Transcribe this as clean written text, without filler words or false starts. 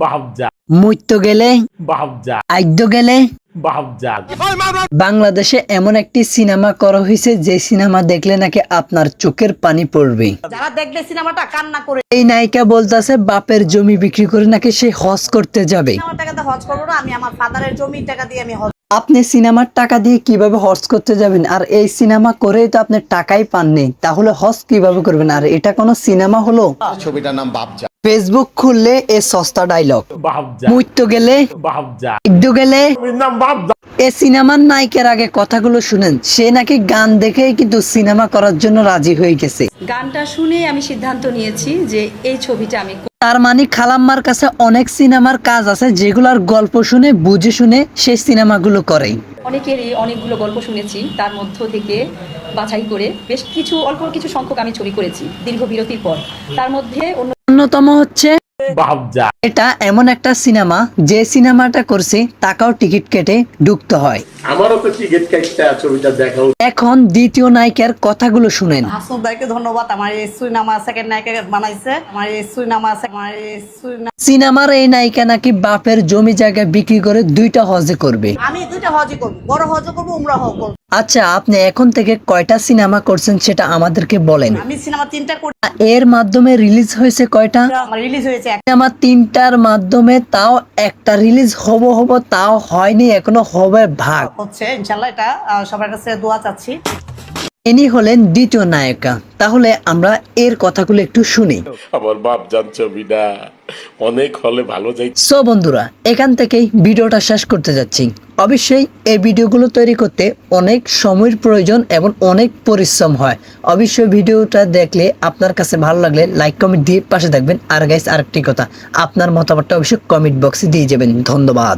বাহজাদ মইত্য গেলে বাহজাদ আদ্য গেলে বাহজাদ বাংলাদেশে এমন একটি সিনেমা করা হয়েছে যে সিনেমা দেখলে নাকি আপনার চোখের পানি পড়বে। যারা দেখবে সিনেমাটা কান্না করে এই নায়িকা বলতেছে বাপের জমি বিক্রি করে নাকি সে হজ করতে যাবে। আমার টাকাতে হজ করবো না, আমি আমার ফাদারের জমির টাকা দিয়ে আমি হজ। আপনি সিনেমার টাকা দিয়ে কিভাবে হজ করতে যাবেন? আর এই সিনেমা করেই তো আপনি টাকাই পাননি, তাহলে হজ কিভাবে করবেন? আর এটা কোনো সিনেমা হলো? ছবিটার নাম বাপজা। ফেসবুক খুললে এ সস্তা ডায়লগ, বাহজাদ মুইত্য গেলে বাহজাদ আদ্য গেলে। নাম বাহজাদ এ সিনেমার নায়িকার আগে কথাগুলো শুনেন, সে নাকি গান দেখেই কিন্তু সিনেমা করার জন্য রাজি হয়ে গেছে। গানটা শুনে আমি সিদ্ধান্ত নিয়েছি যে এই ছবিটা আমি তার মানে খালাম্মার কাছে অনেক সিনেমার কাজ আছে যেগুলোর গল্প শুনে বুঝে শুনে সেই সিনেমাগুলো করে। অনেকেরই অনেকগুলো গল্প শুনেছি, তার মধ্য থেকে বাছাই করে বেশ কিছু অল্প কিছু সংখ্যক আমি ছবি করেছি দীর্ঘ বিরতির পর। তার মধ্যে অন্যতম হচ্ছে বাহজাদ এটা এমন একটা সিনেমা যে সিনেমাটা করছে টাকাও টিকিট কেটে ঢুকতে হয়। আমারও তো টিকিট কাটতে ছবিটা দেখা এখন দ্বিতীয় নায়িকার কথাগুলো শুনেন। হাসনুর ভাইকে ধন্যবাদ, আমার এই সিনেমা সেকেন্ড নায়িকা বানাইছে। আমার এই সিনেমা সিনেমার এই নায়িকা নাকি বাপের জমি জায়গা বিক্রি করে 2টা হজে করবে। আমি 2টা হজই করবো, বড় হজও করবো, উমরা হজ করবো। আচ্ছা, আপনি এখন থেকে কয়টা সিনেমা করছেন সেটা আমাদেরকে বলেন। আমি সিনেমা 3টা করি, এর মাধ্যমে রিলিজ হয়েছে কয়টা? আমার রিলিজ হয়েছে সিনেমা 3টার মাধ্যমে, তাও একটা রিলিজ হব তাও হয়নি, এখনো হবে ভাগ। হচ্ছে ইনশাল্লাহ। এটা সবার কাছে দোয়া চাচ্ছি। ইনি হলেন দ্বিতীয় নায়িকা। তাহলে আমরা এর কথাগুলো একটু শুনি। আমার বাপজাদ ছবিটা অনেক হলে ভালো যাই। সো বন্ধুরা, এখান থেকেই ভিডিওটা শেষ করতে যাচ্ছি। অবশ্যই এই ভিডিওগুলো তৈরি করতে অনেক সময়ের প্রয়োজন এবং অনেক পরিশ্রম হয়। অবশ্যই ভিডিওটা দেখলে আপনার কাছে ভালো লাগলে লাইক কমেন্ট দিয়ে পাশে থাকবেন। আর গাইস, আরেকটি কথা, আপনার মতামতটা অবশ্যই কমেন্ট বক্সে দিয়ে যাবেন। ধন্যবাদ।